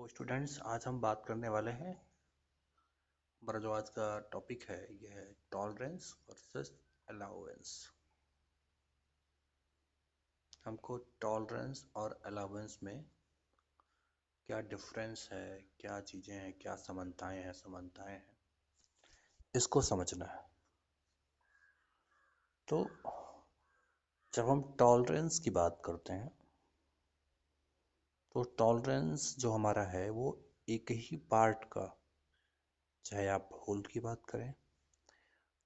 Students, आज हम बात करने वाले हैं। हमारा जो आज का टॉपिक है ये है टॉलरेंस वर्सेस अलाउंस। हमको टॉलरेंस और अलाउंस में क्या डिफरेंस है, क्या चीज़ें हैं, क्या समानताएं हैं, इसको समझना है। तो जब हम टॉलरेंस की बात करते हैं तो टॉलरेंस जो हमारा है वो एक ही पार्ट का, चाहे आप होल की बात करें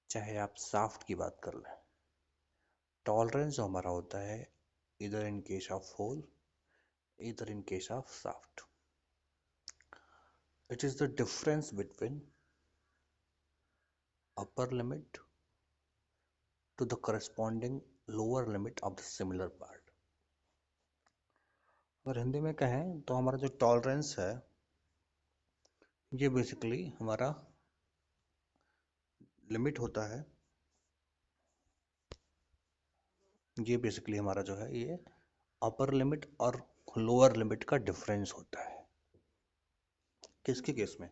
चाहे आप शाफ्ट की बात कर लें, टॉलरेंस जो हमारा होता है either in case of hole, either in case of shaft. It is the difference between upper limit to the corresponding lower limit of the similar part. अगर हिंदी में कहें तो हमारा जो टॉलरेंस है ये बेसिकली हमारा लिमिट होता है। ये बेसिकली हमारा जो है ये अपर लिमिट और लोअर लिमिट का डिफरेंस होता है। किसके केस में?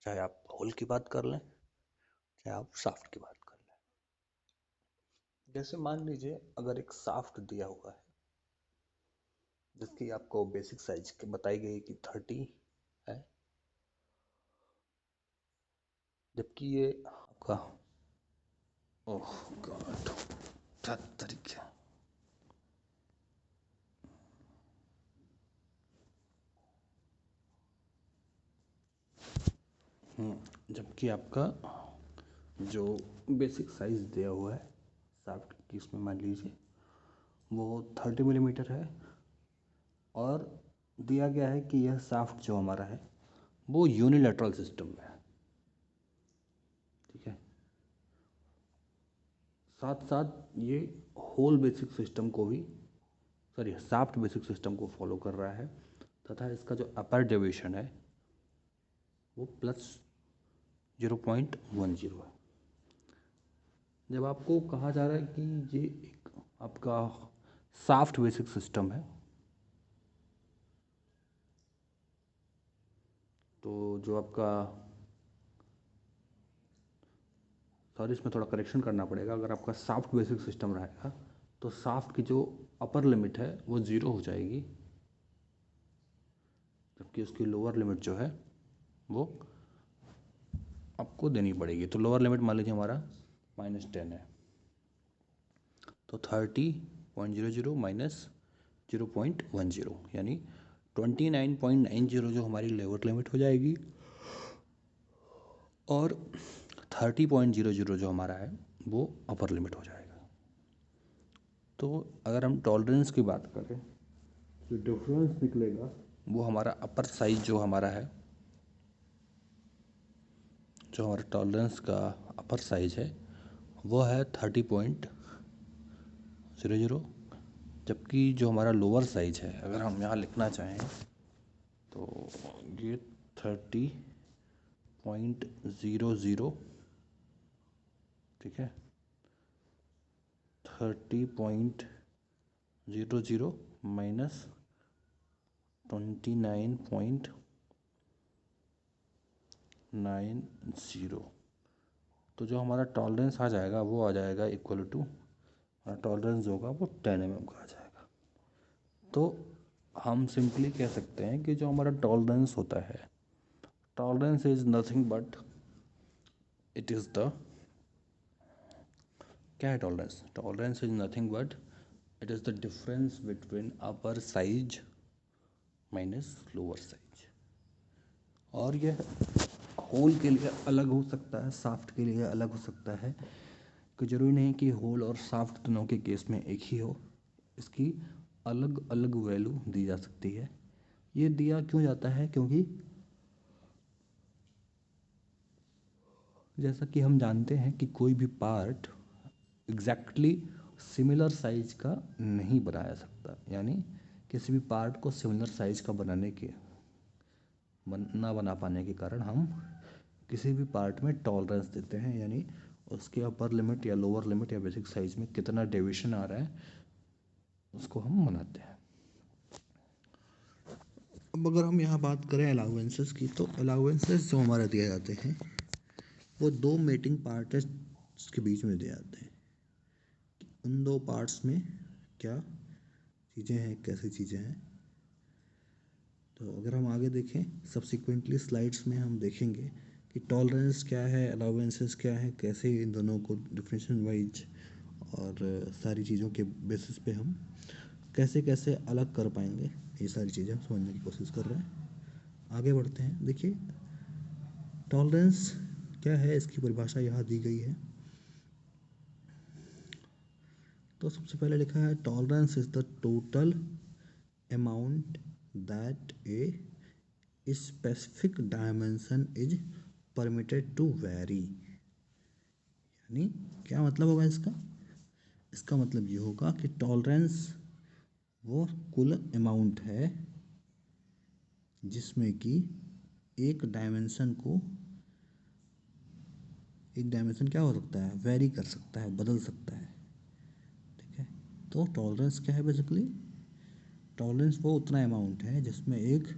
चाहे आप होल की बात कर लें चाहे आप शाफ्ट की बात कर लें। जैसे मान लीजिए अगर एक शाफ्ट दिया हुआ है जिसकी आपको बेसिक साइज बताई गई कि 30 है, जबकि ये आपका ओह गॉड क्या तरीके जबकि आपका जो बेसिक साइज दिया हुआ है शाफ्ट की, इसमें मान लीजिए वो 30 मिलीमीटर है और दिया गया है कि यह शाफ्ट जो हमारा है वो यूनिलैटरल सिस्टम में है। ठीक है, साथ साथ ये होल बेसिक सिस्टम को भी शाफ्ट बेसिक सिस्टम को फॉलो कर रहा है तथा इसका जो अपर डेविएशन है वो +0.10 है। जब आपको कहा जा रहा है कि ये एक आपका शाफ्ट बेसिक सिस्टम है तो जो आपका इसमें थोड़ा करेक्शन करना पड़ेगा। अगर आपका शाफ्ट बेसिक सिस्टम रहेगा तो शाफ्ट की जो अपर लिमिट है वो 0 हो जाएगी, जबकि उसकी लोअर लिमिट जो है वो आपको देनी पड़ेगी। तो लोअर लिमिट मान लीजिए हमारा -10 है, तो 30.00 माइनस 0.10 यानी 29.90 जो हमारी लोअर लिमिट हो जाएगी और 30.00 जो हमारा है वो अपर लिमिट हो जाएगा। तो अगर हम टॉलरेंस की बात करें जो डिफरेंस निकलेगा वो हमारा अपर साइज जो हमारा है, जो हमारा टॉलरेंस का अपर साइज है वो है 30.00, जबकि जो हमारा लोअर साइज है अगर हम यहाँ लिखना चाहें तो ये 30.00, ठीक है, 30.00 माइनस 29.90, तो जो हमारा टॉलरेंस आ जाएगा वो आ जाएगा इक्वल टू, हमारा टॉलरेंस होगा वो 10 mm का आ जाएगा। तो हम सिंपली कह सकते हैं कि जो हमारा टॉलरेंस होता है, tolerance is nothing but it is the, क्या है tolerance? Tolerance is nothing but it is the difference between upper size minus lower size. और यह होल के लिए अलग हो सकता है, शाफ्ट के लिए अलग हो सकता है, कि ज़रूरी नहीं कि होल और शाफ्ट दोनों के केस में एक ही हो, इसकी अलग अलग वैल्यू दी जा सकती है। ये दिया क्यों जाता है? क्योंकि जैसा कि हम जानते हैं कि कोई भी पार्ट एग्जैक्टली सिमिलर साइज का नहीं बनाया सकता, यानी किसी भी पार्ट को सिमिलर साइज का ना बना पाने के कारण हम किसी भी पार्ट में टॉलरेंस देते हैं, यानी उसके अपर लिमिट या लोअर लिमिट या बेसिक साइज में कितना डेविएशन आ रहा है उसको हम मनाते हैं। अब अगर हम यहाँ बात करें अलाउंसेस की, तो अलाउंसेस जो हमारे दिए जाते हैं वो दो मेटिंग पार्ट्स के बीच में दिए जाते हैं। उन दो पार्ट्स में क्या चीज़ें हैं, कैसी चीज़ें हैं। तो अगर हम आगे देखें सब्सिक्वेंटली स्लाइड्स में हम देखेंगे कि टॉलरेंस क्या है, अलाउंसेस क्या है, कैसे इन दोनों को डिफरेंशियल वाइज और सारी चीज़ों के बेसिस पे हम कैसे कैसे अलग कर पाएंगे, ये सारी चीज़ें हम समझने की कोशिश कर रहे हैं। आगे बढ़ते हैं। देखिए टॉलरेंस क्या है, इसकी परिभाषा यहाँ दी गई है। तो सबसे पहले लिखा है tolerance is the total amount that a specific dimension is permitted to vary. यानी क्या मतलब होगा इसका? इसका मतलब ये होगा कि टॉलरेंस वो कुल अमाउंट है जिसमें कि एक डायमेंशन क्या हो सकता है, वेरी कर सकता है, बदल सकता है। ठीक है, तो टॉलरेंस क्या है बेसिकली? टॉलरेंस वो उतना अमाउंट है जिसमें एक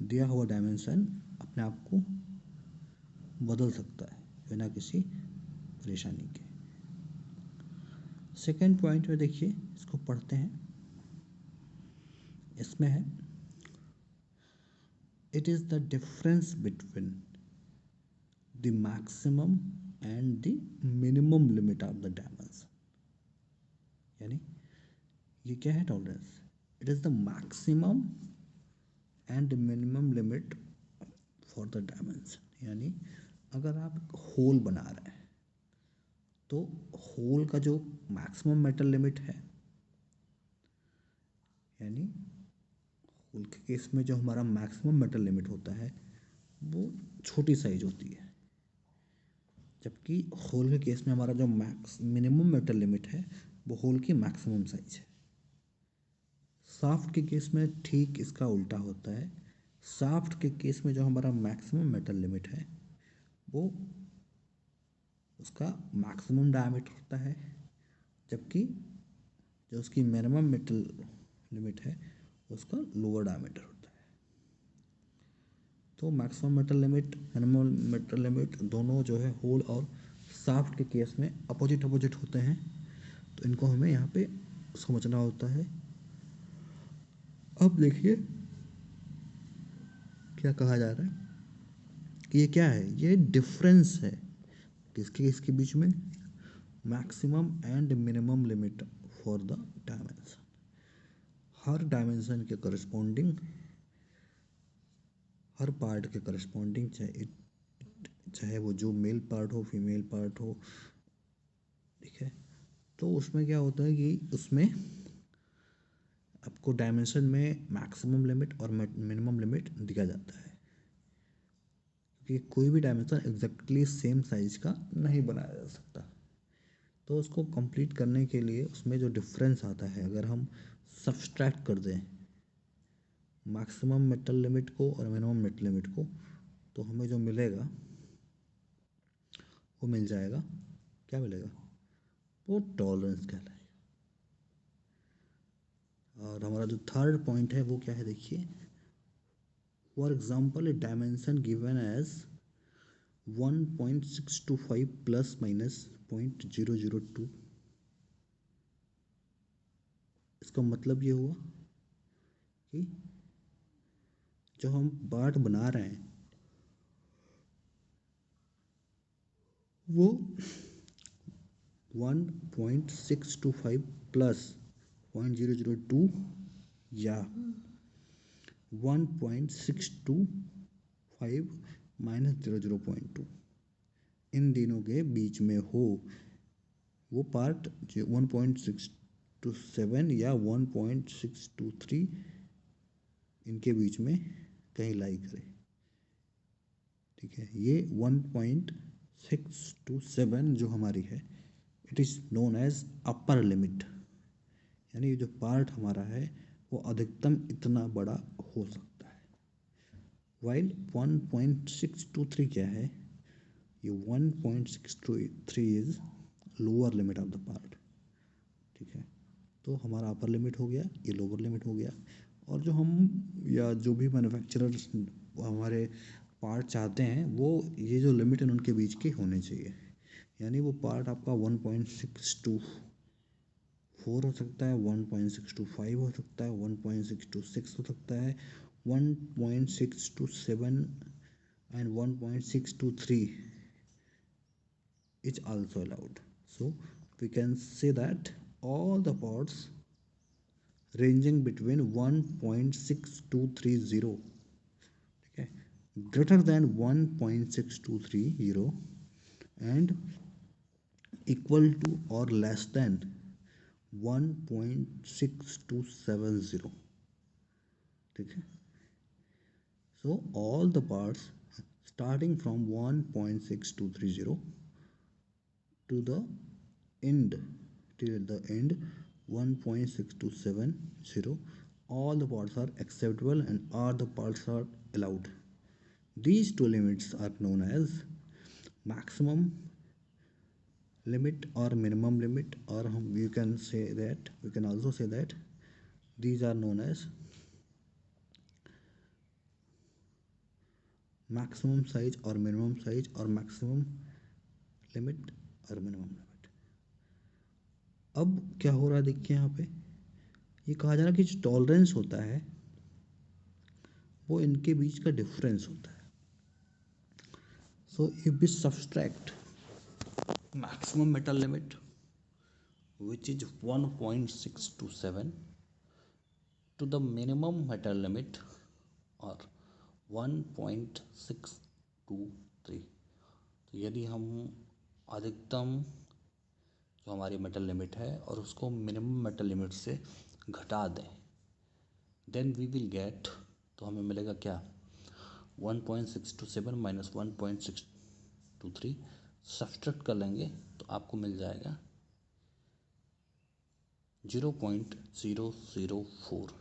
दिया हुआ डायमेंशन अपने आप को बदल सकता है बिना किसी परेशानी के। सेकेंड पॉइंट में देखिए, इसको पढ़ते हैं। इसमें है it is the difference between the maximum and the minimum limit of the dimension. यानी ये क्या है tolerance? It is the maximum and minimum limit for the dimension. यानी अगर आप एक होल बना रहे हैं तो होल का जो मैक्सिमम मेटल लिमिट है, यानी होल के केस में जो हमारा मैक्सिमम मेटल लिमिट होता है वो छोटी साइज होती है, जबकि होल के केस में हमारा जो मिनिमम मेटल लिमिट है वो होल की मैक्सिमम साइज है। शाफ्ट के केस में ठीक इसका उल्टा होता है। शाफ्ट के केस में जो हमारा मैक्सिमम मेटल लिमिट है वो उसका मैक्सिमम डायमीटर होता है, जबकि जो उसकी मिनिमम मेटल लिमिट है उसका लोअर डायमीटर होता है। तो maximum metal limit, minimum metal limit दोनों जो है होल और शाफ्ट के केस में अपोजिट होते हैं। तो इनको हमें यहाँ पे समझना होता है। अब देखिए क्या कहा जा रहा है कि ये क्या है, ये डिफरेंस है किसके इसके बीच में, maximum and minimum limit for the dimension. Her dimension के करस्पॉन्डिंग, हर पार्ट के करस्पॉन्डिंग, चाहे वो जो मेल पार्ट हो, फीमेल पार्ट हो। ठीक है, तो उसमें क्या होता है कि उसमें आपको डायमेंशन में मैक्सिमम लिमिट और मिनिमम लिमिट दिया जाता है, क्योंकि कोई भी डायमेंशन एग्जैक्टली सेम साइज का नहीं बनाया जा सकता। तो उसको कंप्लीट करने के लिए उसमें जो डिफरेंस आता है, अगर हम सब्सट्रैक्ट कर दें मैक्सिमम मेटल लिमिट को और मिनिमम मेटल लिमिट को, तो हमें जो मिलेगा वो मिल जाएगा, क्या मिलेगा, वो टॉलरेंस कहलाएगा। और हमारा जो थर्ड पॉइंट है वो क्या है देखिए, for example a dimension given as 1.625 plus minus 0.002। इसका मतलब ये हुआ कि जो हम पार्ट बना रहे हैं वो 1.625 प्लस 0.002 या 1.625 माइनस 0.002 इन तीनों के बीच में हो। वो पार्ट जो 1.627 या 1.623 इनके बीच में कहीं लाई करे। ठीक है, ये 1.627 जो हमारी है, it is known as upper limit. यानी जो पार्ट हमारा है वो अधिकतम इतना बड़ा हो सकता है। वाइल 1.623 क्या है, ये 1.623 is lower limit of the part. ठीक है, तो हमारा अपर लिमिट हो गया, ये लोअर लिमिट हो गया। और जो हम या जो भी मैन्युफैक्चरर हमारे पार्ट चाहते हैं वो ये जो लिमिट है उनके बीच के होने चाहिए। यानी वो पार्ट आपका 1.624 हो सकता है, 1.625 हो सकता है, 1.626 हो सकता है, 1.627 and 1.623 is also allowed. So we can say that all the parts ranging between 1.6230, okay, greater than 1.6230 and equal to or less than 1.6270, okay. So all the parts starting from 1.6230 to the end, till the end 1.6270, all the parts are acceptable and all the parts are allowed. These two limits are known as maximum limit or minimum limit, or we can say that, we can also say that these are known as maximum size or minimum size, or maximum limit और minimum limit. अब क्या हो रहा है देखिए यहाँ पे, ये कहा जा रहा है कि जो टॉलरेंस होता है वो इनके बीच का डिफरेंस होता है। So if we subtract maximum metal limit which is 1.627 to the minimum metal limit or 1.623, तो यदि हम अधिकतम जो हमारी मेटल लिमिट है और उसको मिनिमम मेटल लिमिट से घटा दें, देन वी विल गेट, तो हमें मिलेगा क्या, 1.627 माइनस 1.623, सब्सट्रैक्ट कर लेंगे तो आपको मिल जाएगा 0.004,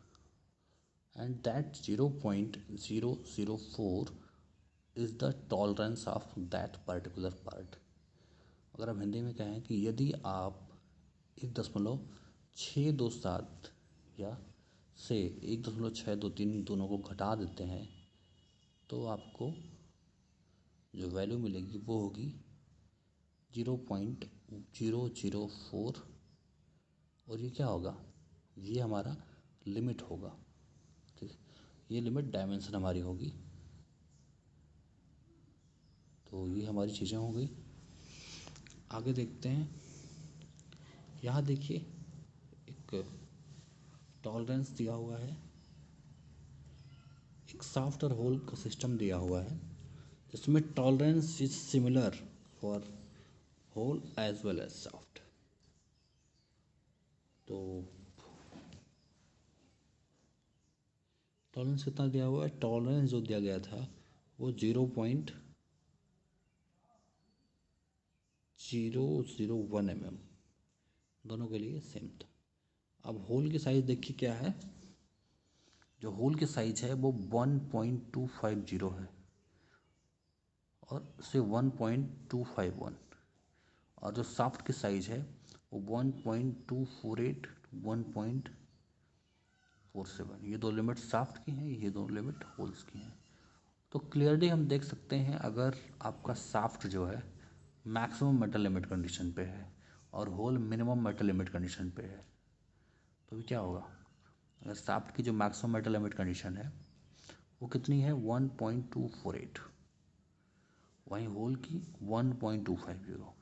and that 0.004 is the tolerance of that particular part. अगर हम हिंदी में कहें कि यदि आप 1.627 या से 1.623 दोनों को घटा देते हैं तो आपको जो वैल्यू मिलेगी वो होगी 0.004, और ये क्या होगा, ये हमारा लिमिट होगा, ठीक है, ये लिमिट डायमेंशन हमारी होगी। तो ये हमारी चीज़ें हो गई। आगे देखते हैं, यहाँ देखिए एक टॉलरेंस दिया हुआ है, एक सॉफ्ट और होल का सिस्टम दिया हुआ है जिसमें tolerance is similar for hole as well as shaft. तो टॉलरेंस कितना दिया हुआ है, टॉलरेंस जो दिया गया था वो 0.001 mm, दोनों के लिए सेम था। अब होल की साइज देखिए क्या है, जो होल की साइज है वो 1.250 है और से 1.251, और जो सॉफ्ट की साइज है वो 1.248 1.47। ये दो लिमिट सॉफ्ट की हैं, ये दो लिमिट होल्स की हैं। तो क्लियरली हम देख सकते हैं, अगर आपका सॉफ्ट जो है मैक्सिमम मेटल लिमिट कंडीशन पे है और hole minimum metal limit condition पे है, तो क्या होगा, अगर सॉफ्ट की जो मैक्सिमम मेटल लिमिट कंडीशन है वो कितनी है 1.248, वहीं होल की 1.250,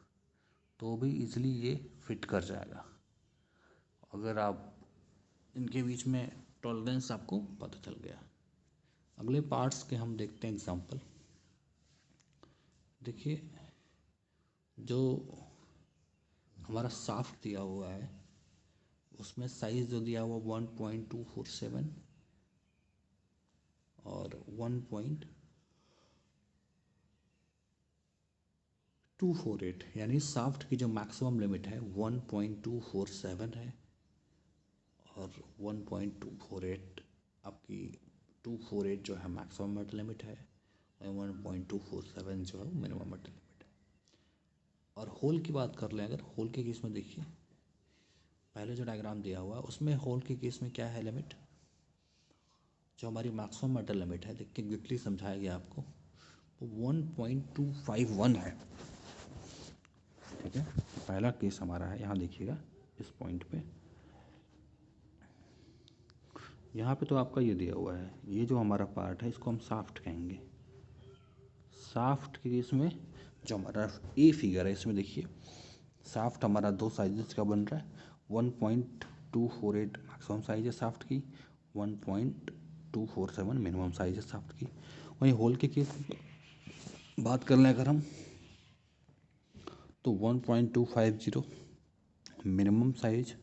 तो भी इजीली ये फिट कर जाएगा अगर आप इनके बीच में टॉलरेंस आपको पता चल गया। अगले पार्ट्स के हम देखते हैं एग्जांपल। देखिए जो हमारा सॉफ्ट दिया हुआ है उसमें साइज जो दिया हुआ 1.247 और 1.248, यानी सॉफ्ट की जो मैक्सिमम लिमिट है 1.247 है और 1.248 आपकी 248 जो है मैक्सिमम मेटल लिमिट है और 1.247 जो है मिनिमम मेटल लिमिट है। और होल की बात कर लें, अगर होल के केस में देखिए पहले जो डायग्राम दिया हुआ है उसमें होल के केस में क्या है लिमिट जो हमारी मैक्सिमम मेटल लिमिट है, देख के एग्जैक्टली समझाया गया आपको, वो 1.251 है। ठीक है, पहला केस हमारा है, यहाँ देखिएगा इस पॉइंट पे, यहाँ पे तो आपका ये दिया हुआ है, ये जो हमारा पार्ट है इसको हम साफ्ट कहेंगे। साफ्ट के केस में जो हमारा ए फिगर है इसमें देखिए, साफ्ट हमारा दो साइजेस का बन रहा है, 1.248 मैक्सिमम साइज है साफ्ट की, 1.247 मिनिमम साइज है साफ्ट की। वहीं होल के केस बात कर लें अगर हम, तो 1.250 मिनिमम साइज,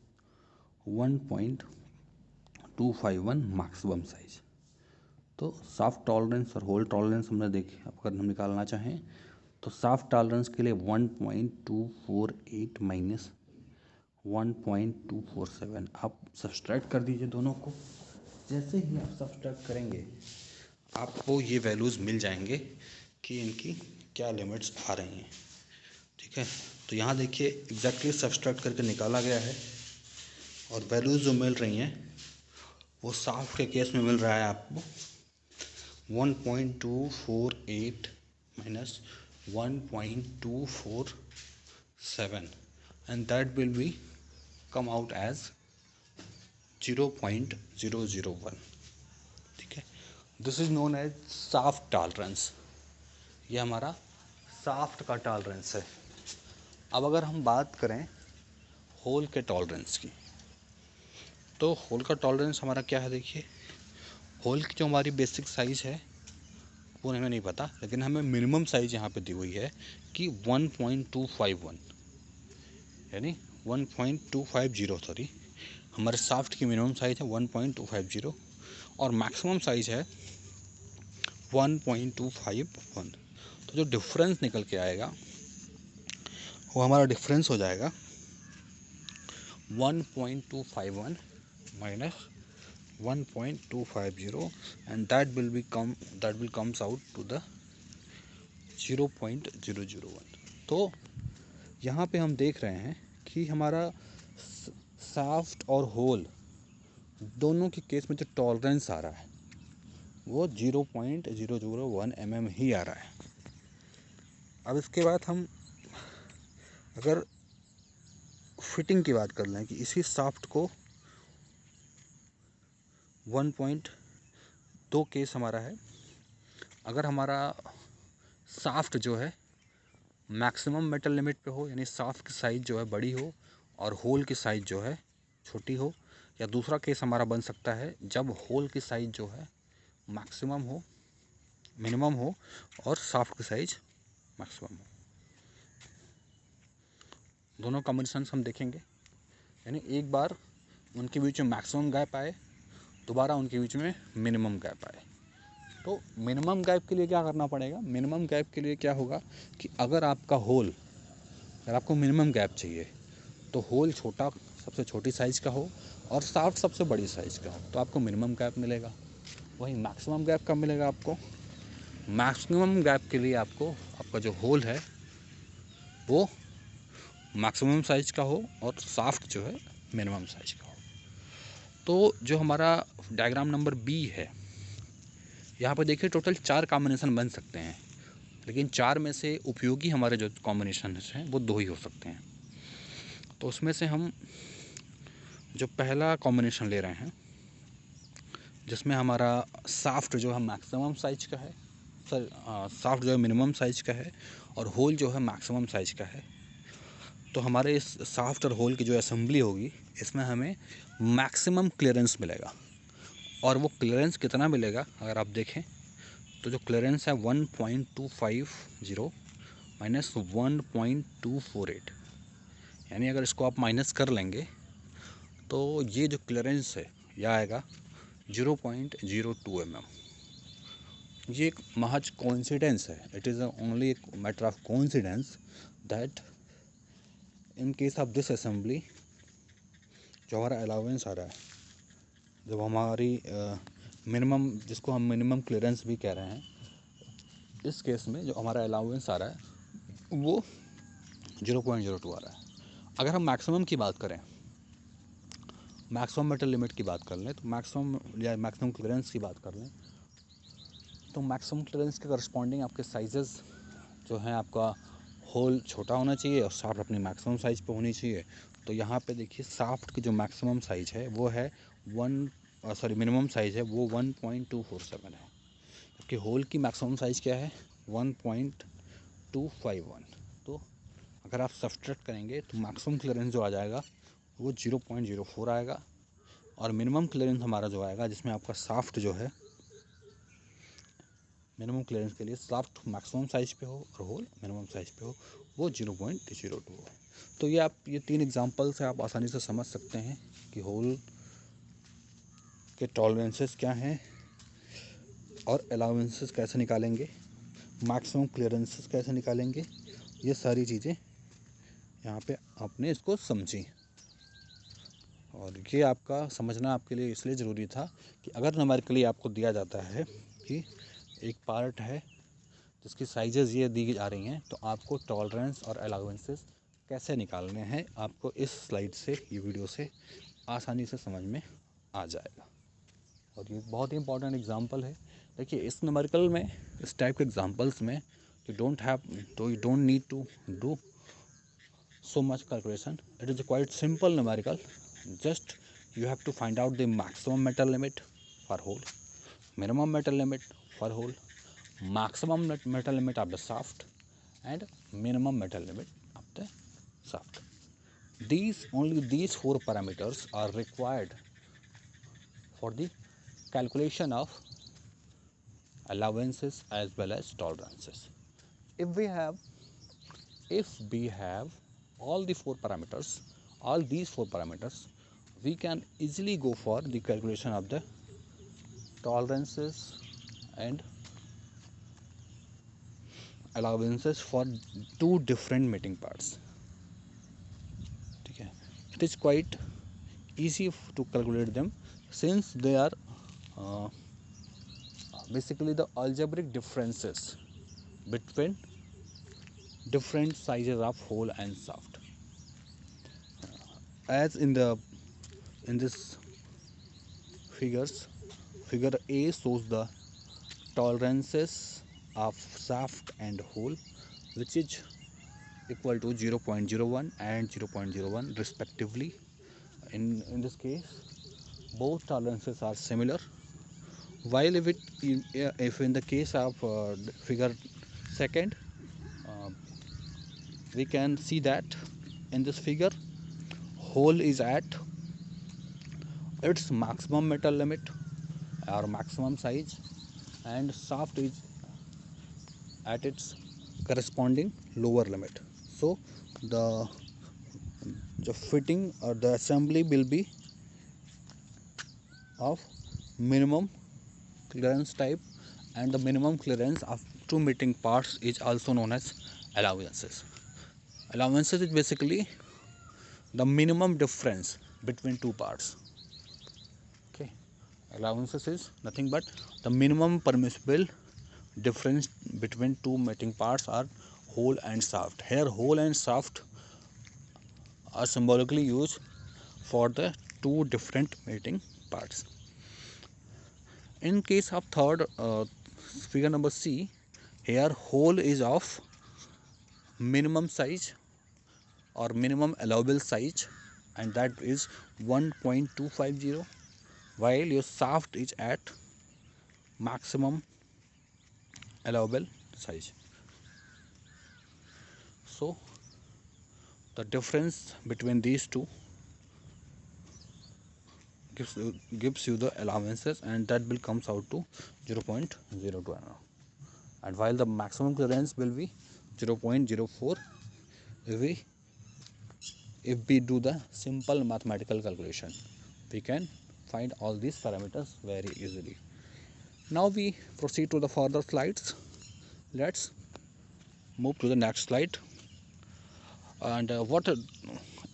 1.251 मैक्सिमम साइज। तो साफ्ट टॉलरेंस और होल टॉलरेंस हमने देखे, अगर हम निकालना चाहें तो साफ्ट टॉलरेंस के लिए 1.248 माइनस 1.247, आप सब्सट्रैक्ट कर दीजिए दोनों को। जैसे ही आप सब्सट्रैक्ट करेंगे आपको ये वैल्यूज़ मिल जाएंगे कि इनकी क्या लिमिट्स आ रही हैं। ठीक है, तो यहाँ देखिए एग्जैक्टली सब्सट्रैक्ट करके निकाला गया है, और वैल्यूज़ जो मिल रही हैं वो साफ्ट के केस में मिल रहा है आपको 1.248 minus 1.247, and that will be come out as 0.001। ठीक है, this is known as shaft tolerance. ये हमारा साफ्ट का टॉलरेंस है। अब अगर हम बात करें होल के टॉलरेंस की, तो होल का टॉलरेंस हमारा क्या है, देखिए होल की जो हमारी बेसिक साइज़ है वो हमें नहीं पता, लेकिन हमें मिनिमम साइज़ यहाँ पे दी हुई है कि 1.251, यानी 1.250 सॉरी, हमारे साफ्ट की मिनिमम साइज़ है 1.250 और मैक्सिमम साइज़ है 1.251। तो जो डिफरेंस निकल के आएगा वो हमारा डिफरेंस हो जाएगा 1.251 minus 1.250, and that will comes out to the 0.001। तो यहाँ पे हम देख रहे हैं कि हमारा साफ्ट और होल दोनों के केस में जो टॉलरेंस आ रहा है वो 0.001 mm ही आ रहा है। अब इसके बाद हम अगर फिटिंग की बात कर लें कि इसी साफ्ट को 1.2 केस हमारा है, अगर हमारा साफ्ट जो है मैक्सिमम मेटल लिमिट पे हो, यानी साफ्ट की साइज़ जो है बड़ी हो और होल की साइज़ जो है छोटी हो, या दूसरा केस हमारा बन सकता है जब होल की साइज़ जो है मैक्सिमम हो, मिनिमम हो और साफ्ट की साइज़ मैक्सिमम हो। दोनों कॉम्बिनेशंस हम देखेंगे, यानी एक बार उनके बीच में मैक्सिमम गैप आए, दोबारा उनके बीच में मिनिमम गैप आए। तो मिनिमम गैप के लिए क्या करना पड़ेगा, मिनिमम गैप के लिए क्या होगा कि अगर आपको मिनिमम गैप चाहिए तो होल छोटा, सबसे छोटी साइज़ का हो और साफ्ट सबसे बड़ी साइज़ का हो, तो आपको मिनिमम गैप मिलेगा। वहीं मैक्सिमम गैप कब मिलेगा आपको, मैक्सिमम गैप के लिए आपका जो होल है वो मैक्सिमम साइज़ का हो और साफ्ट जो है मिनिमम साइज़ का हो। तो जो हमारा डायग्राम नंबर बी है, यहाँ पर देखिए टोटल 4 कॉम्बिनेशन बन सकते हैं, लेकिन 4 में से उपयोगी हमारे जो कॉम्बिनेशन हैं वो 2 ही हो सकते हैं। तो उसमें से हम जो पहला कॉम्बिनेशन ले रहे हैं जिसमें हमारा साफ्ट जो है मैक्सिमम साइज़ का है, साफ्ट जो है मिनिमम साइज़ का है और होल जो है मैक्सिमम साइज़ का है, तो हमारे इस साफ्ट और होल की जो असेंबली होगी इसमें हमें मैक्सिमम क्लियरेंस मिलेगा। और वो क्लियरेंस कितना मिलेगा अगर आप देखें तो जो क्लियरेंस है 1.250 माइनस 1.248, यानी अगर इसको आप माइनस कर लेंगे तो ये जो क्लियरेंस है यह आएगा 0.02 mm। ये एक महज कोइंसिडेंस है, इट इज़ ओनली एक matter of coincidence that in case of this assembly जो हमारा अलाउंस आ रहा है, जब हमारी मिनिमम, जिसको हम मिनिमम क्लियरेंस भी कह रहे हैं, इस केस में जो हमारा अलाउंस आ रहा है वो 0.02 आ रहा है। अगर हम मैक्सिमम की बात करें मैक्सिमम मेटल लिमिट की बात कर लें तो मैक्सिमम क्लियरेंस की बात कर लें तो मैक्सिमम क्लियरेंस के करस्पॉन्डिंग आपके साइजेस जो हैं, आपका होल छोटा होना चाहिए और शाफ्ट अपनी मैक्सिमम साइज़ पे होनी चाहिए। तो यहाँ पे देखिए शाफ्ट की जो मैक्सिमम साइज़ है वो है मिनिमम साइज़ है वो 1.247 है, जबकि होल की मैक्सिमम साइज़ क्या है 1.251। तो अगर आप सब्ट्रैक्ट करेंगे तो मैक्सिमम क्लियरेंस जो आ जाएगा वो 0.04 आएगा और मिनिमम क्लियरेंस हमारा जो आएगा, जिसमें आपका शाफ्ट जो है मिनिमम क्लियरेंस के लिए शाफ्ट मैक्सिमम साइज़ पे हो और होल मिनिमम साइज़ पे हो, वो 0.02 है। तो ये 3 एग्जांपल से आप आसानी से समझ सकते हैं कि होल के टॉलरेंसेस क्या हैं और अलाउंसेस कैसे निकालेंगे, मैक्सिमम क्लियरेंसेस कैसे निकालेंगे। ये सारी चीज़ें यहाँ पे आपने इसको समझी, और ये आपका समझना आपके लिए इसलिए ज़रूरी था कि अगर न्यूमेरिकली आपको दिया जाता है कि एक पार्ट है जिसकी साइजेस ये दी जा रही हैं, तो आपको टॉलरेंस और अलाउंसेस कैसे निकालने हैं, आपको इस स्लाइड से, ये वीडियो से आसानी से समझ में आ जाएगा। और ये बहुत ही इंपॉर्टेंट एग्जांपल है। देखिए इस न्यूमेरिकल में, इस टाइप के एग्जांपल्स में you don't need to do so much calculation. It is a quite simple numerical. Just you have to find out the maximum metal limit for hole, minimum metal limit for hole, maximum metal limit of the shaft, and minimum metal limit of the shaft. Only these 4 parameters are required for the calculation of allowances as well as tolerances. If we have all these 4 parameters, we can easily go for the calculation of the tolerances and allowances for 2 different meeting parts. Okay. It is quite easy to calculate them, since they are basically the algebraic differences between different sizes of hole and shaft. As in this figure A shows the tolerances of shaft and hole, which is equal to 0.01 and 0.01 respectively. In this case, both tolerances are similar, while if in the case of figure second, we can see that in this figure hole is at its maximum metal limit or maximum size, and shaft is at its corresponding lower limit. So the fitting or the assembly will be of minimum clearance type, and the minimum clearance of 2 meeting parts is also known as allowances. Allowances is basically the minimum difference between 2 parts. Okay, allowances is nothing but the minimum permissible difference between 2 meeting parts are hole and shaft. Here hole and shaft are symbolically used for the 2 different meeting parts. In case of third figure number C, here hole is of minimum size or minimum allowable size, and that is 1.250, while your shaft is at maximum allowable size. So the difference between these two gives you the allowances, and that will comes out to 0.02, and while the maximum clearance will be 0.04 if we do the simple mathematical calculation. We can find all these parameters very easily. Now we proceed to the further slides. Let's move to the next slide. And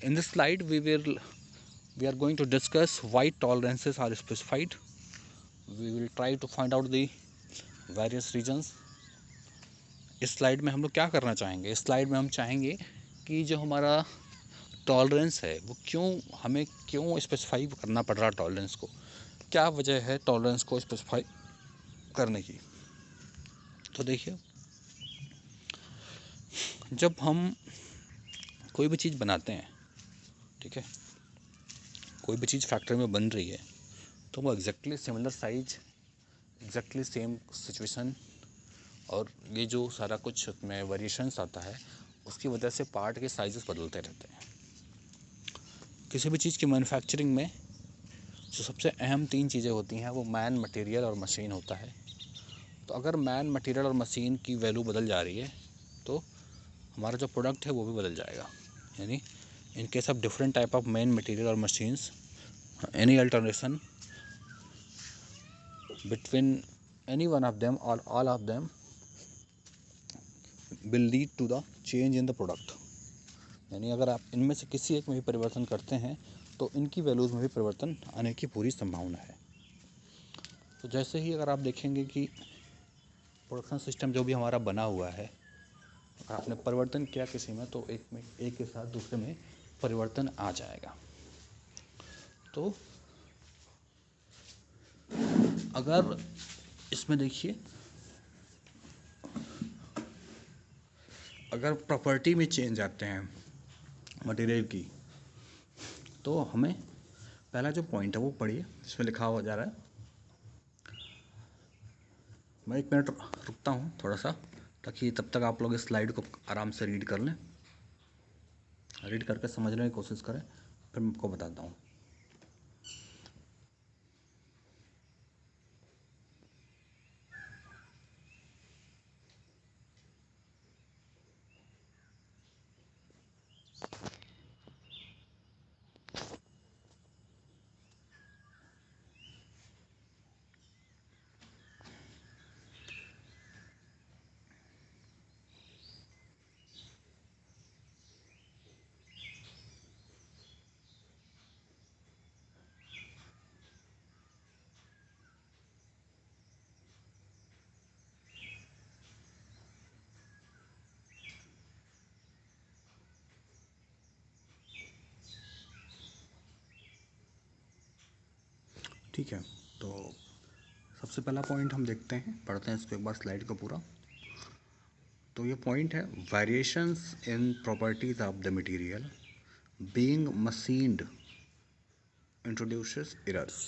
in this slide we are going to discuss why tolerances are specified. We will try to find out the various reasons. इस slide में हम लोग क्या करना चाहेंगे, इस slide में हम चाहेंगे कि जो हमारा टॉलरेंस है वो हमें क्यों स्पेसिफाई करना पड़ रहा टॉलरेंस को, क्या वजह है टॉलरेंस को स्पेसिफाई करने की। तो देखिए, जब हम कोई भी चीज़ बनाते हैं, ठीक है, कोई भी चीज़ फैक्ट्री में बन रही है, तो वो exactly similar size, exactly same situation, और ये जो सारा कुछ में वेरिएशंस आता है उसकी वजह से पार्ट के साइजेस बदलते रहते हैं। किसी भी चीज़ की मैन्युफैक्चरिंग में जो सबसे अहम 3 चीज़ें होती हैं वो मैन, मटेरियल और मशीन होता है। तो अगर मैन, मटेरियल और मशीन की वैल्यू बदल जा रही है तो हमारा जो प्रोडक्ट है वो भी बदल जाएगा। यानी in case of different type of man, material और machines, any alternation between any one of them और all of them will lead to the change in the product. यानी अगर आप इनमें से किसी एक में भी परिवर्तन करते हैं तो इनकी वैल्यूज़ में भी परिवर्तन आने की पूरी संभावना है। तो जैसे ही अगर आप देखेंगे कि प्रोडक्शन सिस्टम जो भी हमारा बना हुआ है, अगर आपने परिवर्तन किया किसी में तो एक के साथ दूसरे में परिवर्तन आ जाएगा। तो अगर इसमें देखिए, अगर प्रॉपर्टी में चेंज आते हैं मटेरियल की, तो हमें पहला जो पॉइंट है वो पढ़िए, इसमें लिखा हुआ जा रहा है। मैं 1 मिनट रुकता हूँ थोड़ा सा, ताकि तब तक आप लोग इस स्लाइड को आराम से रीड कर लें, रीड करके समझने की कोशिश करें, फिर मैं आपको बताता हूँ। ठीक है, तो सबसे पहला पॉइंट हम देखते हैं, पढ़ते हैं इसको एक बार स्लाइड को पूरा। तो ये पॉइंट है, variations in properties of the material being machined introduces errors.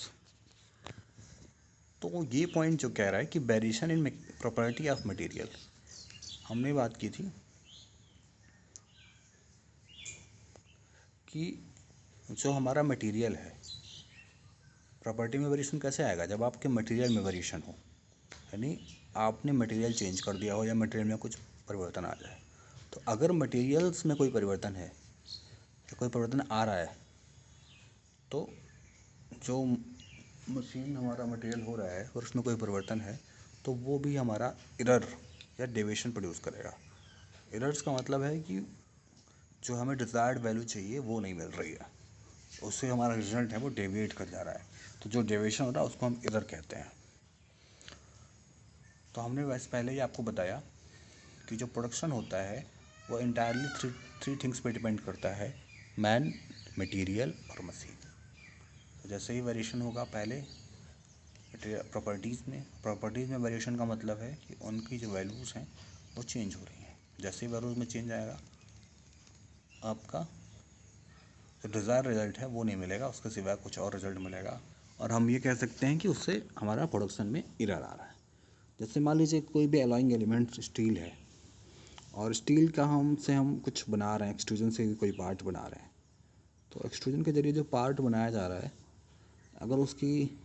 तो ये पॉइंट जो कह रहा है कि variation in property of material, हमने बात की थी कि जो हमारा मटेरियल है, प्रॉपर्टी में वेरिएशन कैसे आएगा, जब आपके मटेरियल में वेरिएशन हो, यानी आपने मटेरियल चेंज कर दिया हो या मटेरियल में कुछ परिवर्तन आ जाए। तो अगर मटेरियल्स में कोई परिवर्तन है या कोई परिवर्तन आ रहा है, तो जो मशीन हमारा मटेरियल हो रहा है और उसमें कोई परिवर्तन है, तो वो भी हमारा एरर या डेविएशन प्रोड्यूस करेगा। एरर्स का मतलब है कि जो हमें डिज़ायर्ड वैल्यू चाहिए वो नहीं मिल रही है, उससे हमारा रिजल्ट है वो डेविएट कर जा रहा है। तो जो डेविएशन हो रहा है उसको हम एरर कहते हैं। तो हमने वैसे पहले ही आपको बताया कि जो प्रोडक्शन होता है वो इंटायरली थ्री थिंग्स पे डिपेंड करता है, मैन, मटेरियल और मशीन। तो जैसे ही वेरिएशन होगा पहले प्रॉपर्टीज़ में वेरिएशन का मतलब है कि उनकी जो वैल्यूज़ हैं वो चेंज हो रही हैं। जैसे ही वैल्यूज़ में चेंज आएगा, आपका जो डिज़ायर रिजल्ट है वो नहीं मिलेगा, उसके सिवाय कुछ और रिजल्ट मिलेगा, और हम ये कह सकते हैं कि उससे हमारा प्रोडक्शन में एरर आ रहा है। जैसे मान लीजिए कोई भी अलॉइंग एलिमेंट स्टील है, और स्टील का हम कुछ बना रहे हैं, एक्सट्रूजन से कोई पार्ट बना रहे हैं। तो एक्सट्रूजन के ज़रिए जो पार्ट बनाया जा रहा है, अगर उसकी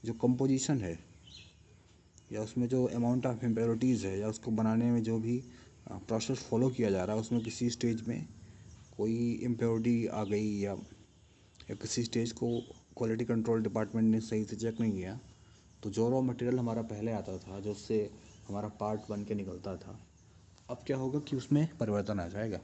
जो कंपोजिशन है या उसमें जो अमाउंट ऑफ इम्प्योरिटीज़ है या उसको बनाने में जो भी प्रोसेस फॉलो किया जा रहा है, उसमें किसी स्टेज में कोई इम्प्योरिटी आ गई या किसी स्टेज को क्वालिटी कंट्रोल डिपार्टमेंट ने सही से चेक नहीं किया, तो जो रॉ मटेरियल हमारा पहले आता था, जो उससे हमारा पार्ट बन के निकलता था, अब क्या होगा कि उसमें परिवर्तन आ जाएगा,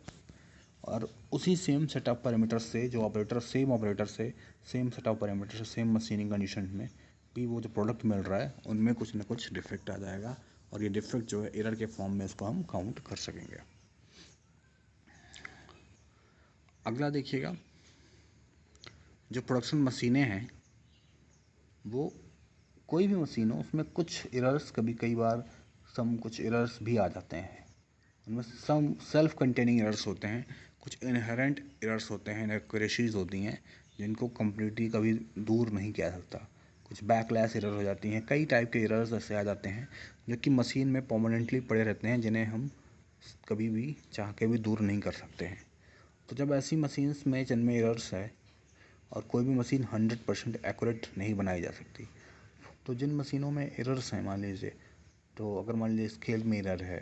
और उसी सेम सेट ऑफ पैरामीटर से जो ऑपरेटर से सेम सेट ऑफ पैरामीटर से सेम मशीनिंग कंडीशन में भी वो जो प्रोडक्ट मिल रहा है उनमें कुछ ना कुछ डिफेक्ट आ जाएगा, और ये डिफेक्ट जो है एरर के फॉर्म में इसको हम काउंट कर सकेंगे। अगला देखिएगा, जो प्रोडक्शन मशीनें हैं वो कोई भी मशीन हो उसमें कुछ एरर्स कई बार कुछ एरर्स भी आ जाते हैं। उनमें सम सेल्फ कंटेनिंग एरर्स होते हैं, कुछ इनहेरेंट एरर्स होते हैं, इनएक्यूरेसीज होती हैं जिनको कम्प्लीटली कभी दूर नहीं किया जा सकता। कुछ बैकलैश एरर हो जाती हैं, कई टाइप के एरर्स ऐसे आ जाते हैं जो कि मशीन में परमानेंटली पड़े रहते हैं, जिन्हें हम कभी भी चाह के भी दूर नहीं कर सकते हैं। तो जब ऐसी मशीन्स में जिनमें एरर्स है और कोई भी मशीन 100% एक्यूरेट नहीं बनाई जा सकती, तो जिन मशीनों में एरर्स हैं, मान लीजिए, तो अगर मान लीजिए स्केल में एरर है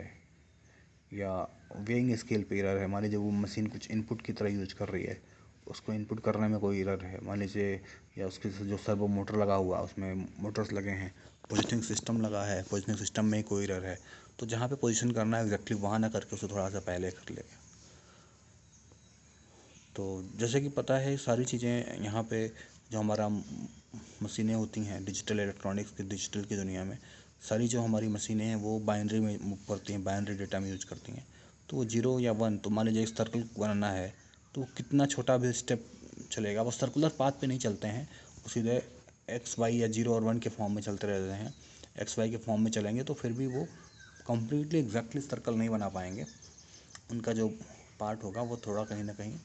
या वेइंग स्केल पे एरर है, मान लीजिए वो मशीन कुछ इनपुट की तरह यूज कर रही है, उसको इनपुट करने में कोई एरर है मान लीजिए, या उसके जो सर्वो मोटर लगा हुआ उसमें मोटर्स लगे हैं, पोजिशनिंग सिस्टम लगा है, पोजिशनिंग सिस्टम में कोई एरर है, तो जहाँ पे पोजीशन करना है एग्जैक्टली वहाँ ना करके उसे थोड़ा सा पहले कर लेगा। तो जैसे कि पता है सारी चीज़ें यहाँ पे जो हमारा मशीनें होती हैं डिजिटल इलेक्ट्रॉनिक्स की, डिजिटल की दुनिया में सारी जो हमारी मशीनें हैं वो बाइनरी में मूव करती हैं, बाइनरी डेटा में यूज करती हैं। तो वो 0 या 1, तो मान लीजिए एक सर्कल बनाना है तो कितना छोटा भी स्टेप चलेगा, वो सर्कुलर पाथ पे नहीं चलते हैं, वो सीधे एक्स वाई या 0 और 1 के फॉर्म में चलते रहते हैं। एक्स वाई के फॉर्म में चलेंगे तो फिर भी वो कम्प्लीटली एग्जैक्टली सर्कल नहीं बना पाएंगे, उनका जो पार्ट होगा वो थोड़ा कहीं ना कहीं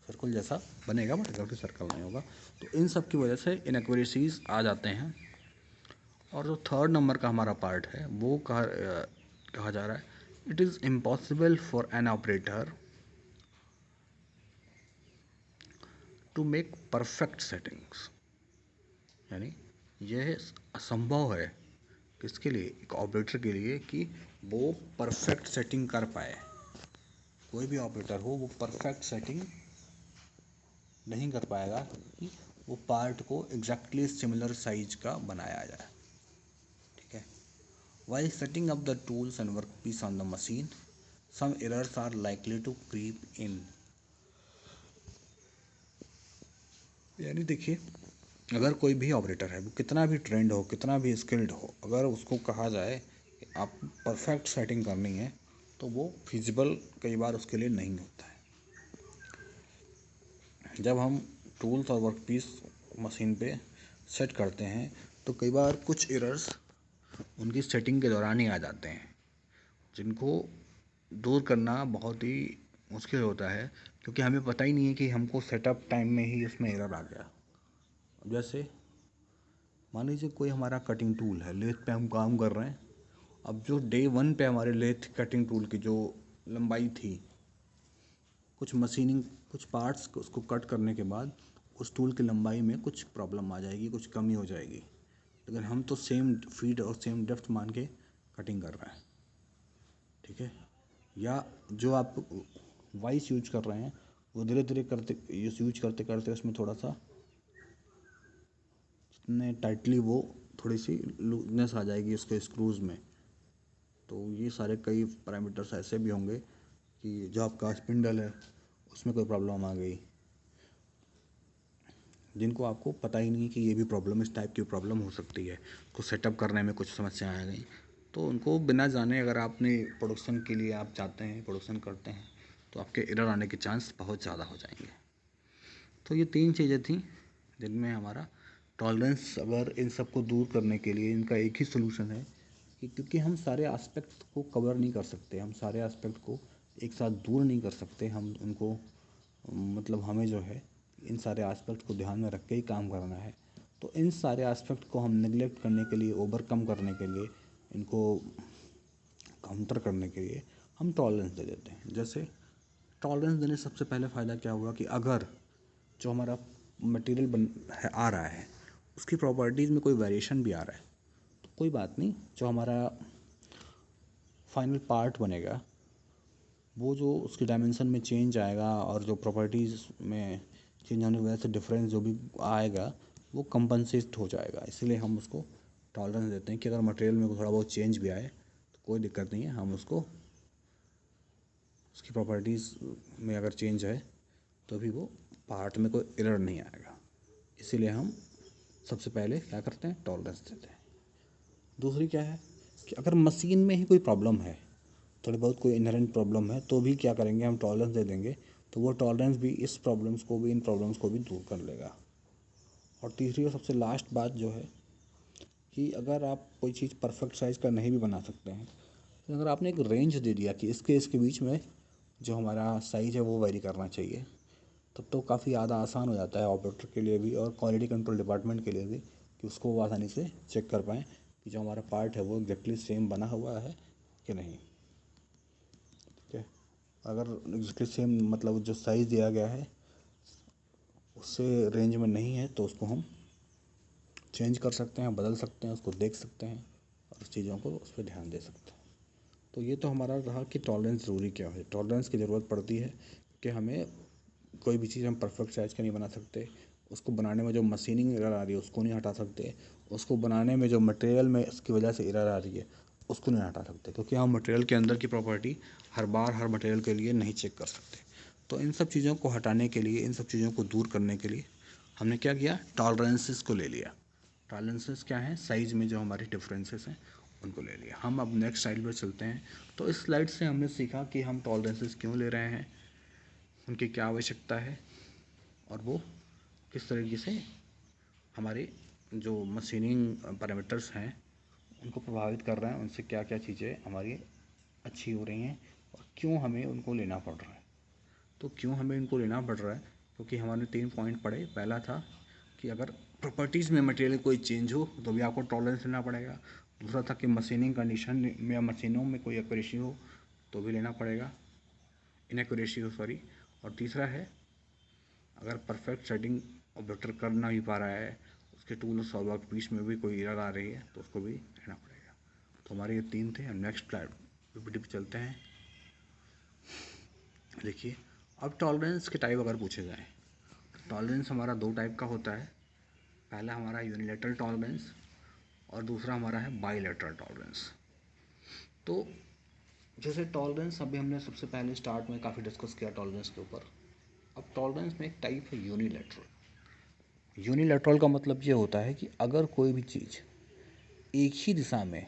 सर्कल जैसा बनेगा बट एग्जैक्टली सर्कल नहीं होगा। तो इन सब की वजह से इनएक्यूरेसीज आ जाते हैं। और जो थर्ड नंबर का हमारा पार्ट है वो कहा जा रहा है, it is impossible for an operator to make perfect settings. यानी यह असंभव है किसके लिए, एक ऑपरेटर के लिए, कि वो परफेक्ट सेटिंग कर पाए। कोई भी ऑपरेटर हो वो परफेक्ट सेटिंग नहीं कर पाएगा कि वो पार्ट को एग्जैक्टली सिमिलर साइज का बनाया जाए। ठीक है। While setting up the tools and workpiece on the machine, some errors are likely to creep in. यानी देखिए, अगर कोई भी ऑपरेटर है वो कितना भी ट्रेंड हो, कितना भी स्किल्ड हो, अगर उसको कहा जाए कि आप परफेक्ट सेटिंग करनी है तो वो फिजिबल कई बार उसके लिए नहीं होता है। जब हम टूल्स और वर्कपीस मशीन पे सेट करते हैं तो कई बार कुछ एरर्स उनकी सेटिंग के दौरान ही आ जाते हैं, जिनको दूर करना बहुत ही मुश्किल होता है, क्योंकि हमें पता ही नहीं है कि हमको सेटअप टाइम में ही उसमें एरर आ गया। जैसे मान लीजिए कोई हमारा कटिंग टूल है, लेथ पे हम काम कर रहे हैं। अब जो डे 1 पे हमारे लेथ कटिंग टूल की जो लंबाई थी, कुछ मशीनिंग, कुछ पार्ट्स उसको कट करने के बाद उस टूल की लंबाई में कुछ प्रॉब्लम आ जाएगी, कुछ कमी हो जाएगी, लेकिन हम तो सेम फीट और सेम डेप्थ मान के कटिंग कर रहे हैं। ठीक है। या जो आप वाइस यूज कर रहे हैं वो धीरे धीरे करते यूज करते करते उसमें थोड़ा सा जितने टाइटली वो थोड़ी सी लूजनेस आ जाएगी उसके स्क्रूज में। तो ये सारे कई पैरामीटर्स ऐसे भी होंगे कि जो आपका स्पिंडल है उसमें कोई प्रॉब्लम आ गई, जिनको आपको पता ही नहीं कि ये भी प्रॉब्लम, इस टाइप की प्रॉब्लम हो सकती है, उसको सेटअप करने में कुछ समस्याएं आ गई। तो उनको बिना जाने अगर आपने प्रोडक्शन के लिए आप जाते हैं, प्रोडक्शन करते हैं, तो आपके एरर आने के चांस बहुत ज़्यादा हो जाएंगे। तो ये 3 चीज़ें थी जिनमें हमारा टॉलरेंस, अगर इन सब को दूर करने के लिए इनका एक ही सोल्यूशन है कि क्योंकि हम सारे एस्पेक्ट को कवर नहीं कर सकते, हम सारे एस्पेक्ट को एक साथ दूर नहीं कर सकते, हम उनको मतलब हमें जो है इन सारे एस्पेक्ट को ध्यान में रख के ही काम करना है। तो इन सारे एस्पेक्ट को हम निगलेक्ट करने के लिए, ओवरकम करने के लिए, इनको काउंटर करने के लिए हम टॉलरेंस दे देते हैं। जैसे टॉलरेंस देने से सबसे पहले फ़ायदा क्या हुआ कि अगर जो हमारा मटेरियल आ रहा है उसकी प्रॉपर्टीज़ में कोई वेरिएशन भी आ रहा है तो कोई बात नहीं, जो हमारा फाइनल पार्ट बनेगा वो जो उसकी डायमेंशन में चेंज आएगा और जो प्रॉपर्टीज़ में चेंज होने की वजह से डिफरेंस जो भी आएगा वो कंपनसेट हो जाएगा। इसलिए हम उसको टॉलरेंस देते हैं कि अगर मटेरियल में थोड़ा बहुत चेंज भी आए तो कोई दिक्कत नहीं है, हम उसको उसकी प्रॉपर्टीज़ में अगर चेंज है तो भी वो पार्ट में कोई एरर नहीं आएगा। इसीलिए हम सबसे पहले क्या करते हैं, टॉलरेंस देते हैं। दूसरी क्या है कि अगर मशीन में ही कोई प्रॉब्लम है, थोड़ी बहुत कोई इनहेरेंट प्रॉब्लम है, तो भी क्या करेंगे, हम टॉलरेंस दे देंगे, तो वो टॉलरेंस भी इन प्रॉब्लम्स को भी दूर कर लेगा। और तीसरी और सबसे लास्ट बात जो है कि अगर आप कोई चीज़ परफेक्ट साइज़ का नहीं भी बना सकते हैं, तो अगर आपने एक रेंज दे दिया कि इसके बीच में जो हमारा साइज़ है वो वेरी करना चाहिए, तब तो काफ़ी ज़्यादा आसान हो जाता है ऑपरेटर के लिए भी और क्वालिटी कंट्रोल डिपार्टमेंट के लिए भी कि उसको वो आसानी से चेक कर पाएँ कि जो हमारा पार्ट है वो एग्जैक्टली सेम बना हुआ है कि नहीं। ठीक है, अगर एग्जैक्टली सेम मतलब जो साइज़ दिया गया है उससे रेंज में नहीं है तो उसको हम चेंज कर सकते हैं, बदल सकते हैं, उसको देख सकते हैं और उस चीज़ों को उस पर ध्यान दे सकते हैं। तो ये तो हमारा रहा कि टॉलरेंस ज़रूरी क्या है। टॉलरेंस की ज़रूरत पड़ती है कि हमें कोई भी चीज़ हम परफेक्ट साइज़ का नहीं बना सकते, उसको बनाने में जो मशीनिंग एरर आ रही है उसको नहीं हटा सकते, उसको बनाने में जो मटेरियल में इसकी वजह से एरर आ रही है उसको नहीं हटा सकते, क्योंकि हम मटेरियल के अंदर की प्रॉपर्टी हर बार हर मटेरियल के लिए नहीं चेक कर सकते। तो इन सब चीज़ों को हटाने के लिए, इन सब चीज़ों को दूर करने के लिए हमने क्या किया, टॉलरेंसेस को ले लिया। टॉलरेंसेस क्या हैं, साइज़ में जो हमारी डिफरेंसेस हैं उनको ले लिया। हम अब नेक्स्ट स्लाइड पर चलते हैं। तो इस स्लाइड से हमने सीखा कि हम टॉलरेंसेस क्यों ले रहे हैं, उनकी क्या आवश्यकता है और वो किस तरीके से हमारे जो मशीनिंग पैरामीटर्स हैं उनको प्रभावित कर रहे हैं, उनसे क्या क्या चीज़ें हमारी अच्छी हो रही हैं और क्यों हमें उनको लेना पड़ रहा है। तो क्यों हमें इनको लेना पड़ रहा है, क्योंकि हमारे 3 पॉइंट पढ़े। पहला था कि अगर प्रॉपर्टीज़ में मटेरियल कोई चेंज हो तो भी आपको टॉलरेंस लेना पड़ेगा। दूसरा था कि मशीनिंग कंडीशन में या मशीनों में कोई एक्यूरेसी हो तो भी लेना पड़ेगा, इनएक्यूरेसी हो सॉरी। और तीसरा है अगर परफेक्ट सेटिंग ऑपरेटर कर ना भी पा रहा है, उसके टूल और सॉल्वर के बीच में भी कोई एरर आ रही है तो उसको भी लेना पड़ेगा। तो हमारे ये 3 थे। हम नेक्स्ट स्लाइड पीपीटी पे चलते हैं। देखिए, अब टॉलरेंस के टाइप अगर पूछे जाएँ, टॉलरेंस हमारा 2 टाइप का होता है। पहला हमारा यूनिलैटरल टॉलरेंस और दूसरा हमारा है बाईलैटरल टॉलरेंस। तो जैसे टॉलरेंस अभी हमने सबसे पहले स्टार्ट में काफ़ी डिस्कस किया टॉलरेंस के ऊपर। अब टॉलरेंस में एक टाइप है यूनिलैटरल। यूनिलैटरल का मतलब ये होता है कि अगर कोई भी चीज़ एक ही दिशा में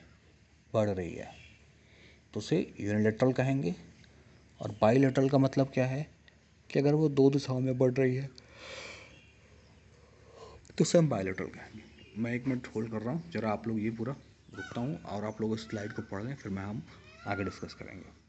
बढ़ रही है तो उसे यूनिलैटरल कहेंगे। और बाईलैटरल का मतलब क्या है कि अगर वो 2 दिशाओं में बढ़ रही है तो उसे हम बाईलैटरल कहेंगे। मैं 1 मिनट होल्ड कर रहा हूँ, ज़रा आप लोग ये पूरा रुकता हूँ और आप लोग इस स्लाइड को पढ़ लें, फिर हम आगे डिस्कस करेंगे।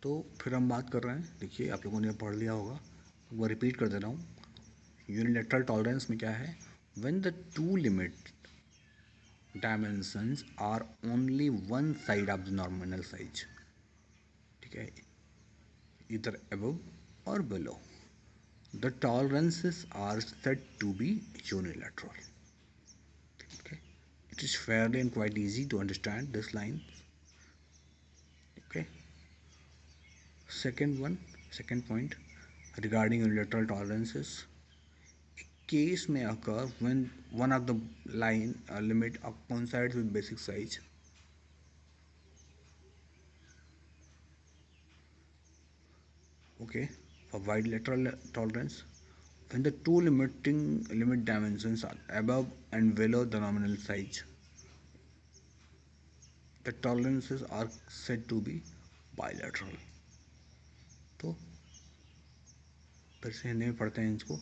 तो फिर हम बात कर रहे हैं, देखिए आप लोगों ने पढ़ लिया होगा, वो रिपीट कर दे रहा हूँ। यूनिलैटरल टॉलरेंस में क्या है, when the two limit dimensions are only one side of the nominal size. ठीक है, इधर अबव और below, the tolerances are said to be unilateral. Okay, it is fairly and quite easy to understand this line. Okay, second point regarding unilateral tolerances, a case may occur when one of the line limit coincides with basic size. Okay, for bilateral tolerance, when the two limit dimensions are above and below the nominal size, the tolerances are said to be bilateral. तो फिर से हिंदी में पढ़ते हैं इसको।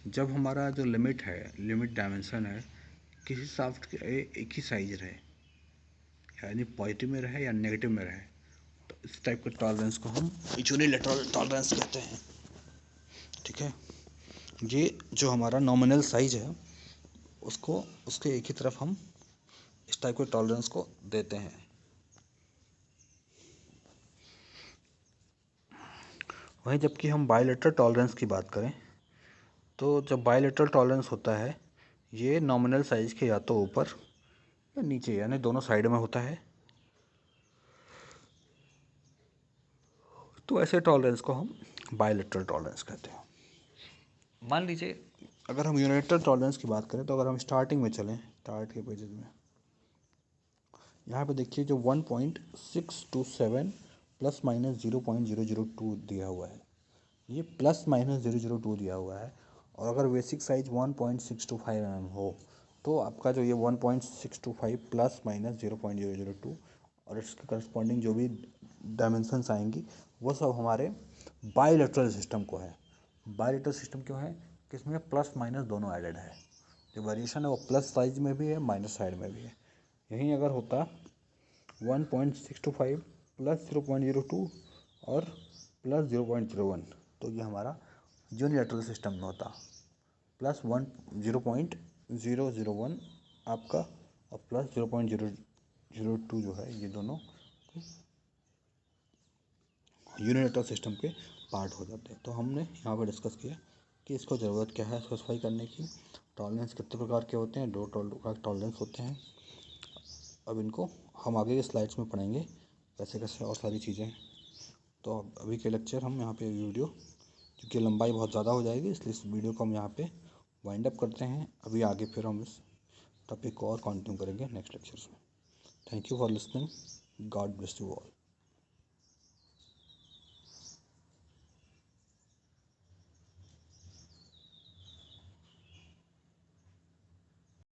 जब हमारा जो लिमिट डायमेंशन है किसी शाफ्ट के एक ही साइज रहे, यानी पॉजिटिव में रहे या नेगेटिव में रहे, तो इस टाइप के टॉलरेंस को हम यूनिलैटरल टॉलरेंस कहते हैं। ठीक है, ये जो हमारा नॉमिनल साइज है उसको उसके एक ही तरफ हम इस टाइप के टॉलरेंस को देते हैं। वहीं जबकि हम बायलैटरल टॉलरेंस की बात करें तो जब बायलैटरल टॉलरेंस होता है ये नॉमिनल साइज के या तो ऊपर या नीचे यानी दोनों साइड में होता है। तो ऐसे टॉलरेंस को हम बायलैटरल टॉलरेंस कहते हैं। मान लीजिए अगर हम यूनिलैटरल टॉलरेंस की बात करें तो अगर हम स्टार्टिंग में चलें, स्टार्ट के पेजेस में, यहाँ पे देखिए जो 1.627 प्लस माइनस 0.002 दिया हुआ है, ये प्लस माइनस 002 दिया हुआ है। और अगर बेसिक साइज 1.625 mm हो तो आपका जो ये 1.625 प्लस माइनस 0.002 और इसके करस्पॉन्डिंग जो भी डायमेंशंस आएंगी वो सब हमारे बायलैटरल सिस्टम को है। बायलैटरल सिस्टम क्यों है कि इसमें प्लस माइनस दोनों एडेड है। जो वेरिएशन है वो प्लस साइज में भी है, माइनस साइड में भी है। यहीं अगर होता 1.625 प्लस 0.02 और प्लस 0.01 तो ये हमारा यूनिलैटरल सिस्टम में होता। प्लस 0.001 आपका और प्लस 0.002 जो है ये दोनों यूनिलैटरल सिस्टम के पार्ट हो जाते हैं। तो हमने यहाँ पर डिस्कस किया कि इसको ज़रूरत क्या है स्पेसिफाई करने की, टॉलरेंस कितने प्रकार के होते हैं, 2 टॉलरेंस होते हैं। अब इनको हम आगे के स्लाइड्स में पढ़ेंगे कैसे कैसे और सारी चीज़ें। तो अभी के लेक्चर हम यहाँ पे वीडियो, क्योंकि लंबाई बहुत ज़्यादा हो जाएगी इसलिए इस वीडियो को हम यहाँ पे वाइंड अप करते हैं। अभी आगे फिर हम इस टॉपिक को और कंटिन्यू करेंगे नेक्स्ट लेक्चर्स में। Thank you for listening, God bless you all.